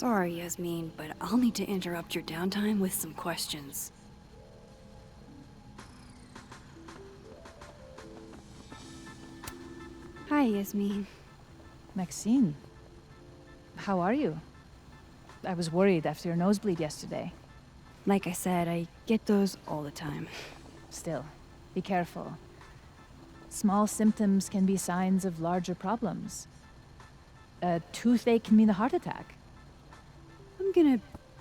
Sorry, Yasmin, but I'll need to interrupt your downtime with some questions. Hi, Yasmin. Maxine, how are you? I was worried after your nosebleed yesterday. Like I said, I get those all the time. Still, be careful. Small symptoms can be signs of larger problems. A toothache can mean a heart attack. I'm gonna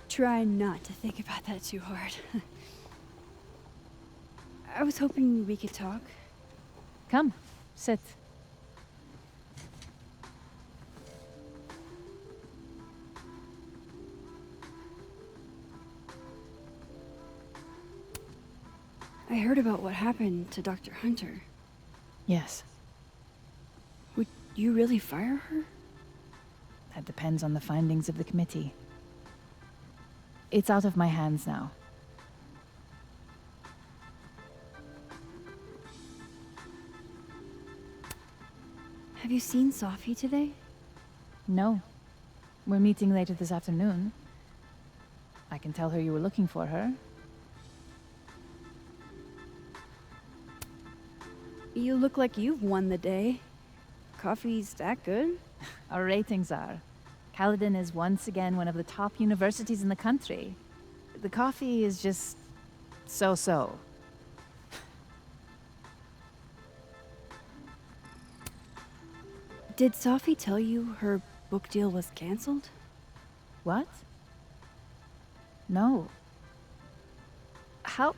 try not to think about that too hard. I was hoping we could talk. Come, sit. I heard about what happened to Dr. Hunter. Yes, Would you really fire her? that depends on the findings of the committee. It's out of my hands now. Have you seen Safi today? No. We're meeting later this afternoon. I can tell her you were looking for her. You look like you've won the day. Coffee's that good? Our ratings are. Caledon is once again one of the top universities in the country. The coffee is just so-so. Did Safi tell you her book deal was canceled? What? No. How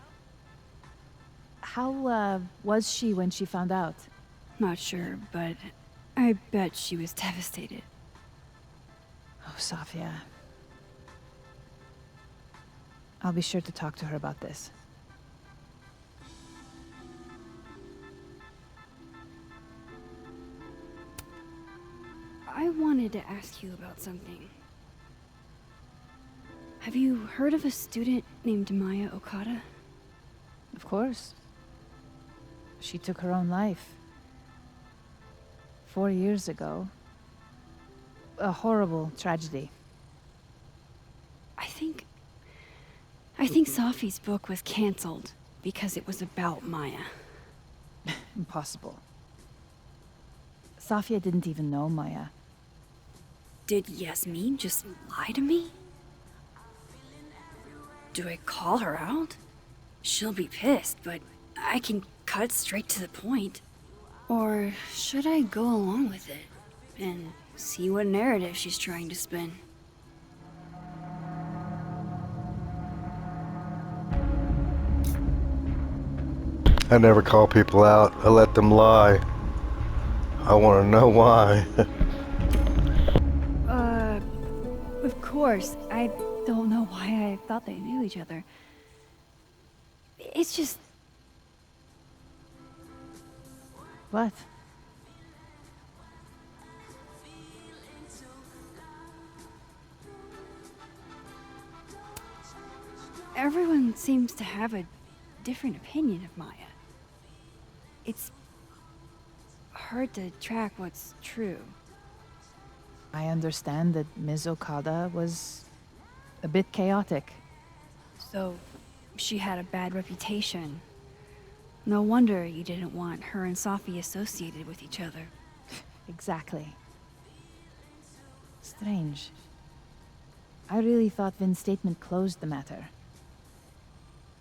was she when she found out? Not sure, but I bet she was devastated. Oh, Safia. I'll be sure to talk to her about this. I wanted to ask you about something. Have you heard of a student named Maya Okada? Of course. She took her own life. 4 years ago. A horrible tragedy. I think Safi's book was canceled because it was about Maya. Impossible. Safia didn't even know Maya. Did Yasmin just lie to me? Do I call her out? She'll be pissed, but I can cut straight to the point. Or should I go along with it and see what narrative she's trying to spin? I never call people out. I let them lie. I want to know why. Of course. I don't know why I thought they knew each other. It's just... What? Everyone seems to have a different opinion of Maya. It's hard to track what's true. I understand that Ms. Okada was a bit chaotic. So, she had a bad reputation. No wonder you didn't want her and Safi associated with each other. Exactly. Strange. I really thought Vin's statement closed the matter.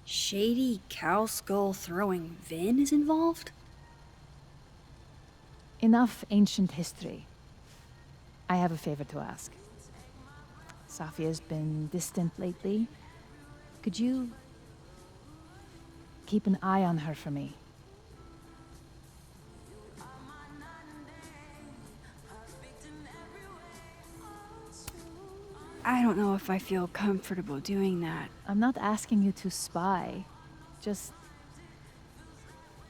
Shady cow skull throwing Vin is involved? Enough ancient history. I have a favor to ask. Safia's been distant lately. Could you keep an eye on her for me? I don't know if I feel comfortable doing that. I'm not asking you to spy. Just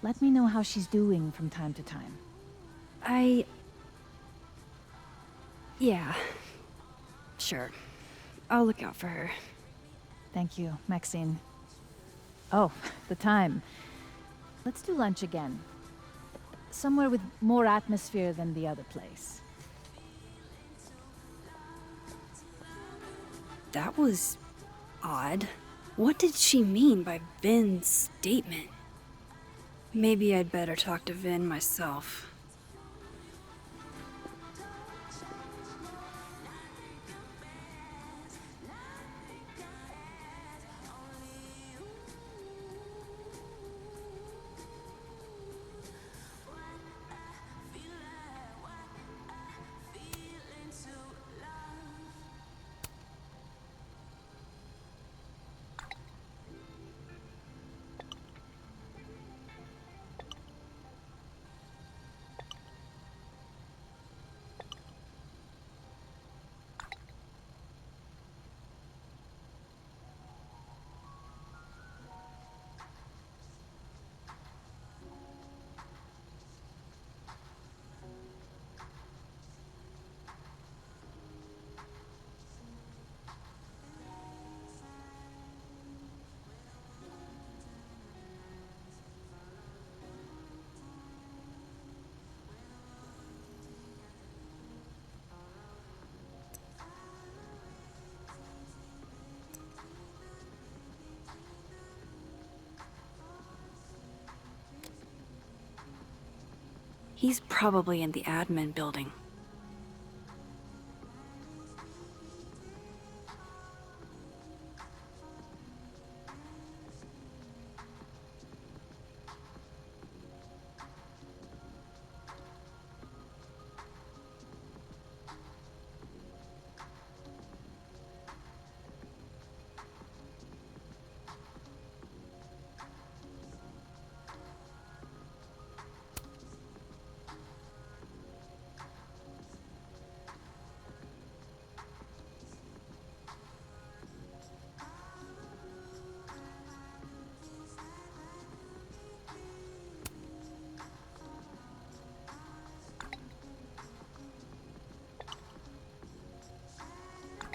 let me know how she's doing from time to time. Yeah. Sure. I'll look out for her. Thank you, Maxine. Oh, the time. Let's do lunch again. Somewhere with more atmosphere than the other place. That was odd. What did she mean by Vin's statement? Maybe I'd better talk to Vin myself. He's probably in the admin building.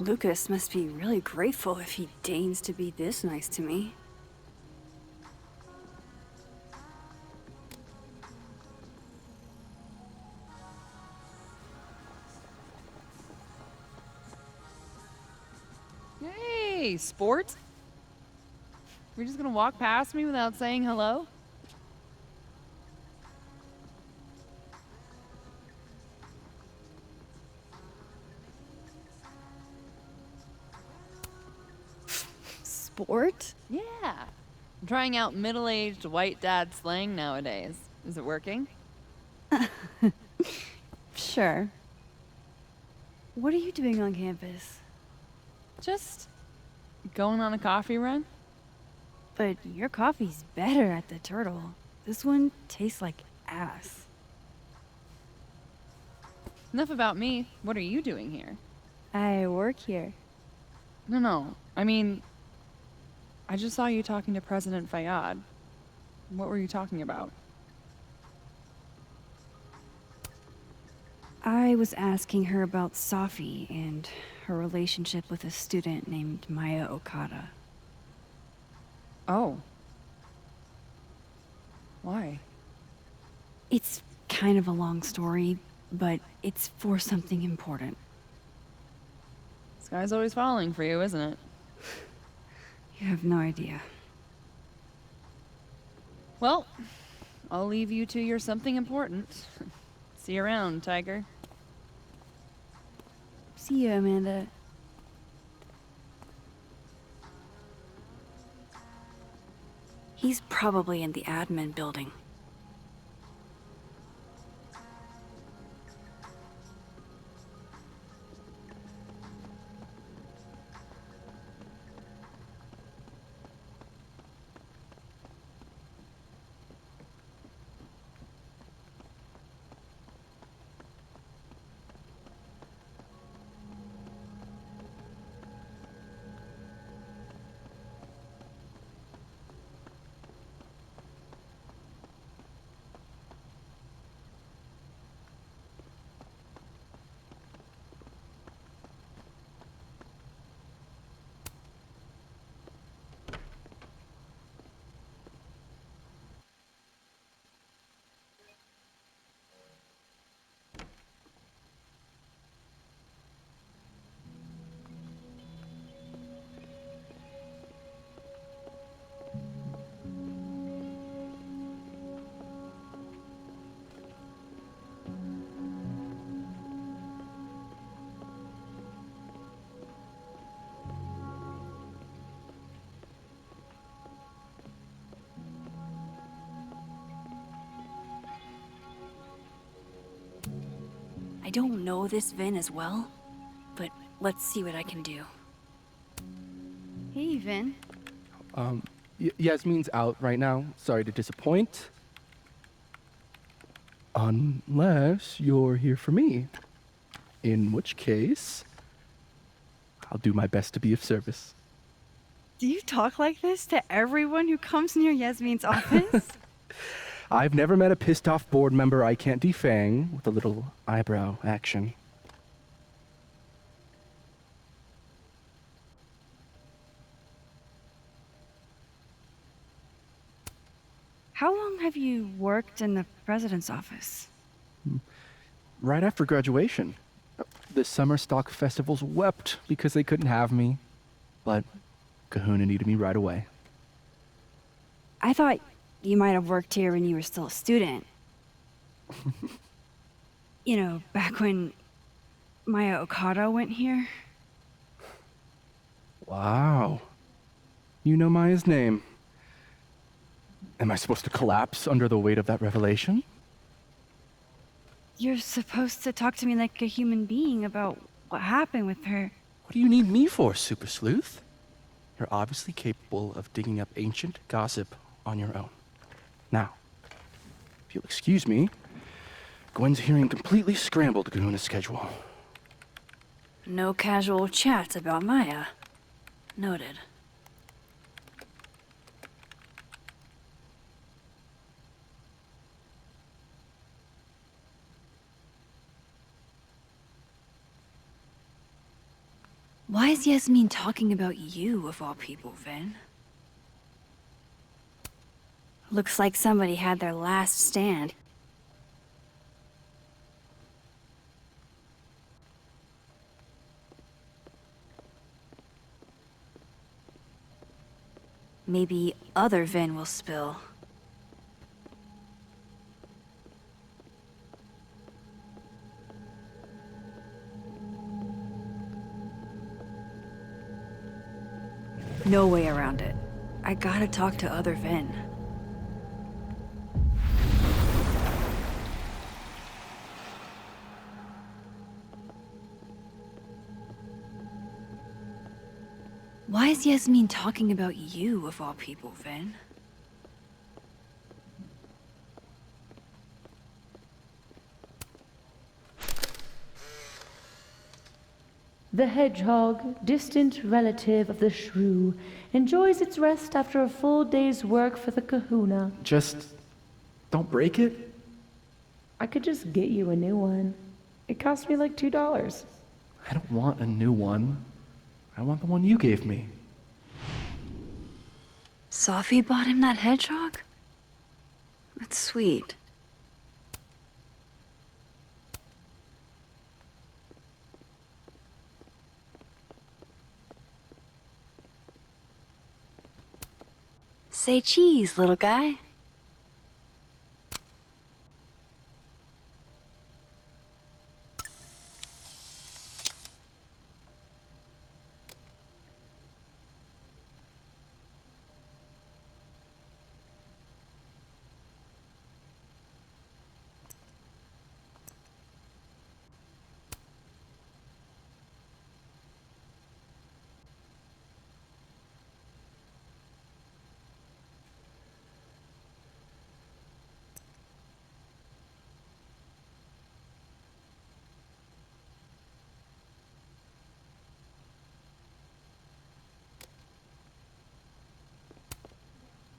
Lucas must be really grateful if he deigns to be this nice to me. Hey, sport? You're just gonna walk past me without saying hello? Sport? Yeah. I'm trying out middle-aged white dad slang nowadays. Is it working? Sure. What are you doing on campus? Just going on a coffee run? But your coffee's better at the Turtle. This one tastes like ass. Enough about me. What are you doing here? I work here. No. I mean, I just saw you talking to President Fayyad. What were you talking about? I was asking her about Safi and her relationship with a student named Maya Okada. Oh. Why? It's kind of a long story, but it's for something important. This guy's always falling for you, isn't it? You have no idea. Well, I'll leave you to your something important. See you around, Tiger. See you, Amanda. He's probably in the admin building. I don't know this Vin as well, but let's see what I can do. Hey, Vin. Yasmin's out right now. Sorry to disappoint. Unless you're here for me. In which case, I'll do my best to be of service. Do you talk like this to everyone who comes near Yasmin's office? I've never met a pissed off board member I can't defang with a little eyebrow action. How long have you worked in the president's office? Right after graduation. The summer stock festivals wept because they couldn't have me. But Kahuna needed me right away. I thought you might have worked here when you were still a student. You know, back when Maya Okada went here. Wow. You know Maya's name. Am I supposed to collapse under the weight of that revelation? You're supposed to talk to me like a human being about what happened with her. What do you need me for, Super Sleuth? You're obviously capable of digging up ancient gossip on your own. Now, if you'll excuse me, Gwen's hearing completely scrambled Kahuna's schedule. No casual chats about Maya. Noted. Why is Yasmin talking about you, of all people, Vin? Looks like somebody had their last stand. Maybe other Vin will spill. No way around it. I gotta talk to other Vin. Why is Yasmin talking about you, of all people, Vin? The hedgehog, distant relative of the shrew, enjoys its rest after a full day's work for the kahuna. Just don't break it? I could just get you a new one. It cost me like $2. I don't want a new one. I want the one you gave me. Sophie bought him that hedgehog? That's sweet. Say cheese, little guy.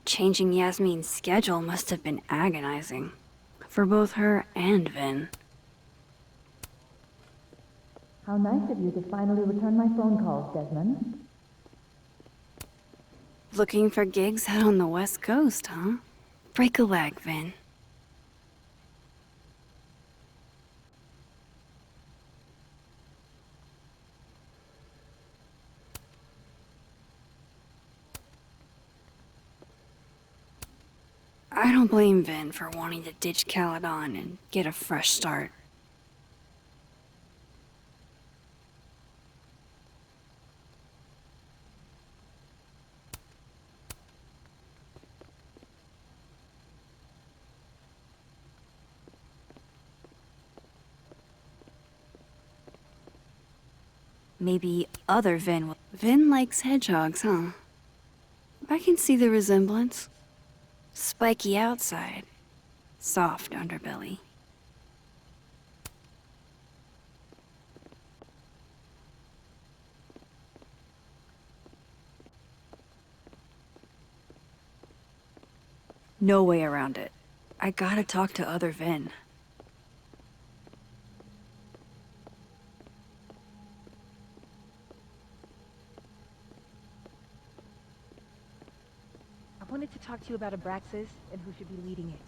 Changing Yasmin's schedule must have been agonizing. For both her and Vin. How nice of you to finally return my phone calls, Desmond. Looking for gigs out on the West Coast, huh? Break a leg, Vin. I don't blame Vin for wanting to ditch Caledon and get a fresh start. Maybe other Vin will. Vin likes hedgehogs, huh? I can see the resemblance. Spiky outside, soft underbelly. No way around it. I gotta talk to other Vin. I wanted to talk to you about Abraxas and who should be leading it.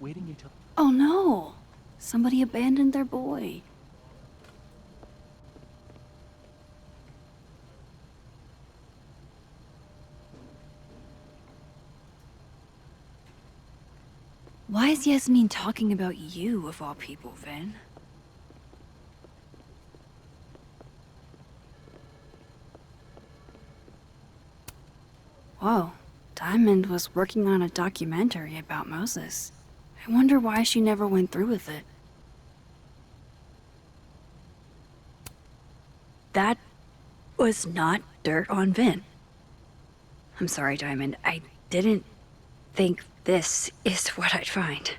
Waiting until. Oh no! Somebody abandoned their boy. Why is Yasmin talking about you, of all people, Vin? Whoa, Diamond was working on a documentary about Moses. I wonder why she never went through with it. That was not dirt on Vin. I'm sorry, Diamond. I didn't think this is what I'd find.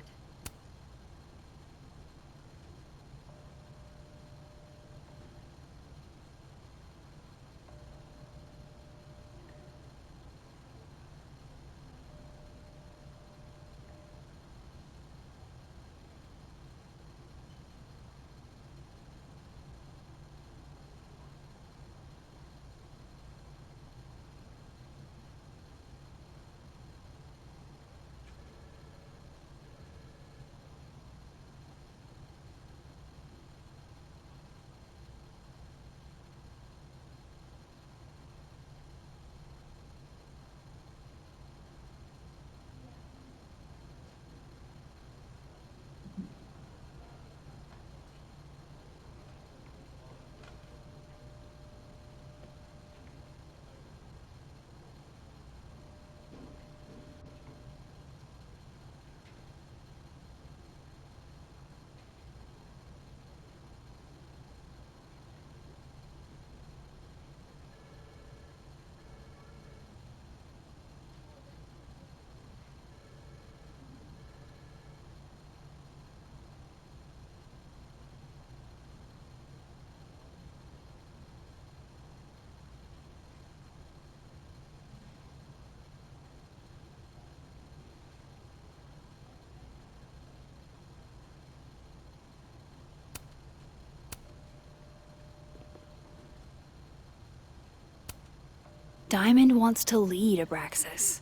Diamond wants to lead Abraxas.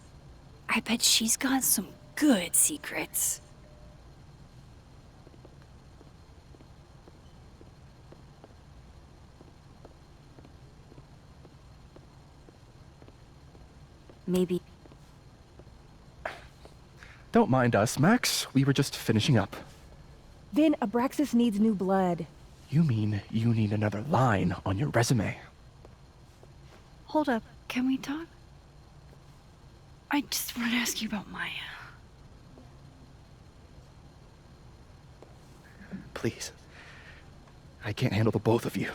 I bet she's got some good secrets. Maybe. Don't mind us, Max. We were just finishing up. Vin, Abraxas needs new blood. You mean you need another line on your resume? Hold up, can we talk? I just want to ask you about Maya. Please. I can't handle the both of you.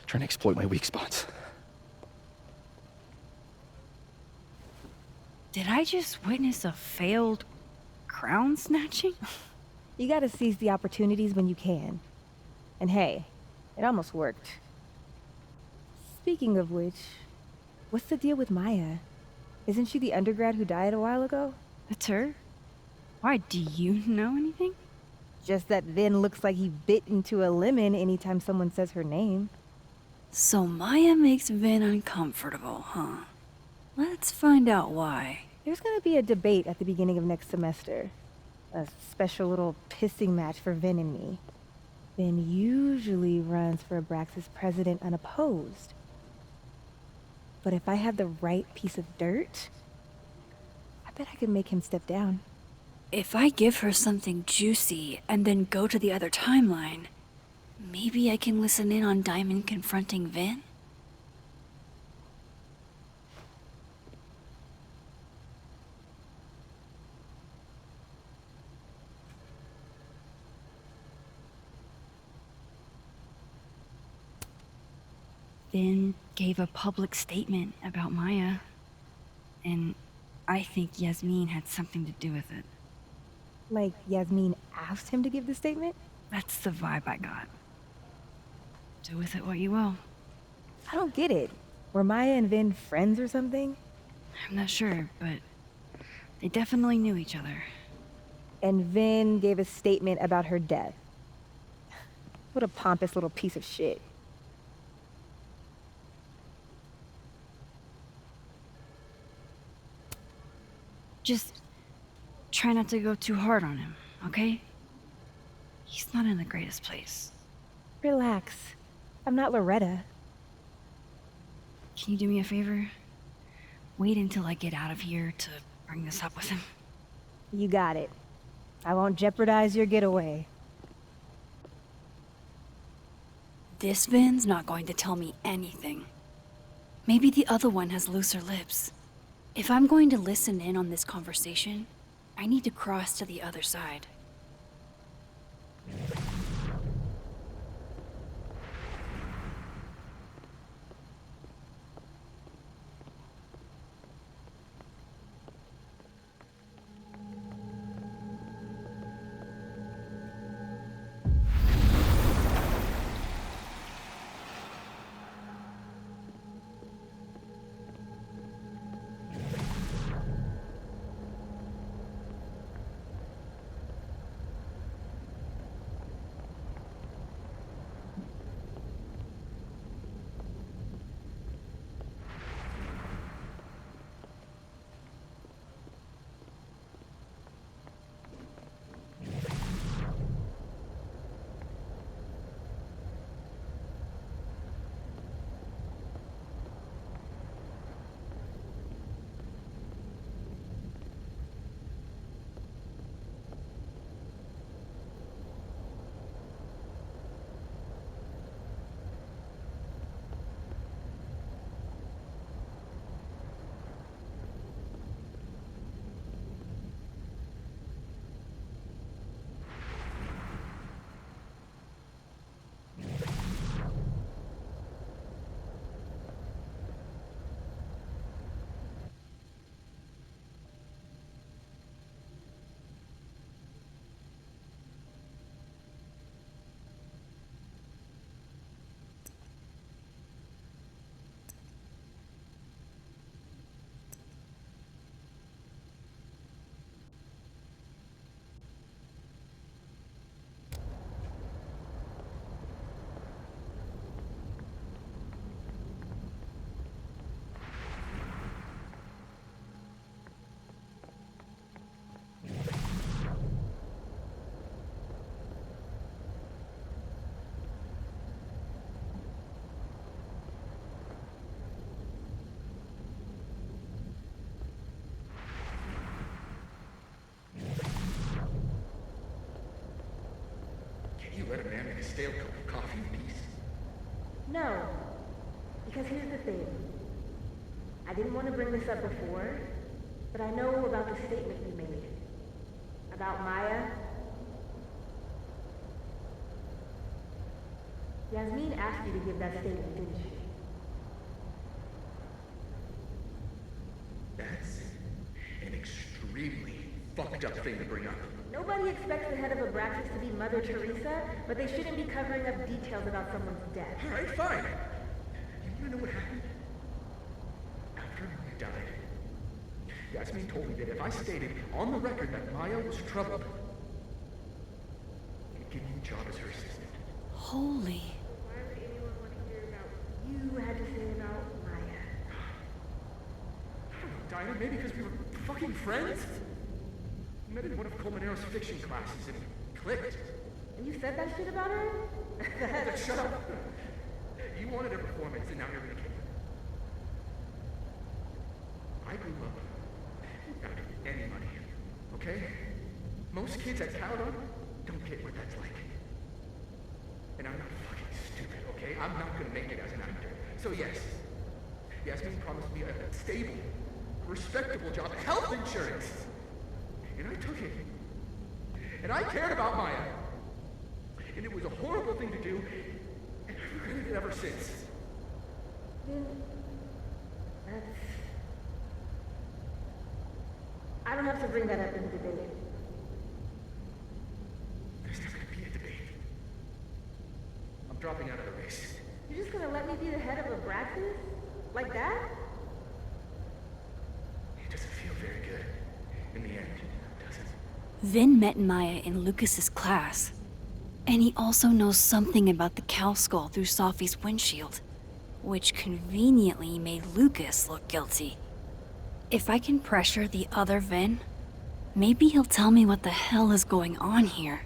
Trying to exploit my weak spots. Did I just witness a failed crown snatching? You gotta seize the opportunities when you can. And hey, it almost worked. Speaking of which, what's the deal with Maya? Isn't she the undergrad who died a while ago? That's her? Why, do you know anything? Just that Vin looks like he bit into a lemon anytime someone says her name. So Maya makes Vin uncomfortable, huh? Let's find out why. There's gonna be a debate at the beginning of next semester. A special little pissing match for Vin and me. Vin usually runs for Abraxas president unopposed. But if I have the right piece of dirt, I bet I could make him step down. If I give her something juicy and then go to the other timeline, maybe I can listen in on Diamond confronting Vin? Vin gave a public statement about Maya. And I think Yasmin had something to do with it. Like Yasmin asked him to give the statement? That's the vibe I got. Do with it what you will. I don't get it. Were Maya and Vin friends or something? I'm not sure, but they definitely knew each other. And Vin gave a statement about her death. What a pompous little piece of shit. Just try not to go too hard on him, okay? He's not in the greatest place. Relax. I'm not Loretta. Can you do me a favor? Wait until I get out of here to bring this up with him. You got it. I won't jeopardize your getaway. This Vin's not going to tell me anything. Maybe the other one has looser lips. If I'm going to listen in on this conversation, I need to cross to the other side. You let a man make a stale cup of coffee in peace? No. Because here's the thing. I didn't want to bring this up before, but I know about the statement you made. About Maya. Yasmin asked you to give that statement, didn't she? That's an extremely fucked up thing to bring up. Nobody expects the head of Abraxas to be Mother Teresa, but they shouldn't be covering up details about someone's death. Alright, fine. You wanna know what happened? After Maya died, Yasmin told me that if I stated on the record that Maya was troubled, he'd give me a job as her assistant. Holy. Why would anyone want to hear about what you had to say about Maya? I don't know, Dinah, maybe because we were fucking friends? We met in one of Colmenaro's fiction classes and clicked. And you said that shit about her? Shut up! You wanted a performance and now you're gonna kill her. I grew up without any money, okay? Most kids at Caledon don't get what that's like. And I'm not fucking stupid, okay? I'm not gonna make it as an actor. So yes, Yasmin promised me a stable, respectable job, health insurance. And I took it. And I cared about Maya. And it was a horrible thing to do, and I've regretted it ever since. Then that's... I don't have to bring that up in the debate. There's never gonna be a debate. I'm dropping out of the race. You're just gonna let me be the head of Abraxas? Like that? It doesn't feel very good. In the end, does it? Vin met Maya in Lucas's class, and he also knows something about the cow skull through Sophie's windshield, which conveniently made Lucas look guilty. If I can pressure the other Vin, maybe he'll tell me what the hell is going on here.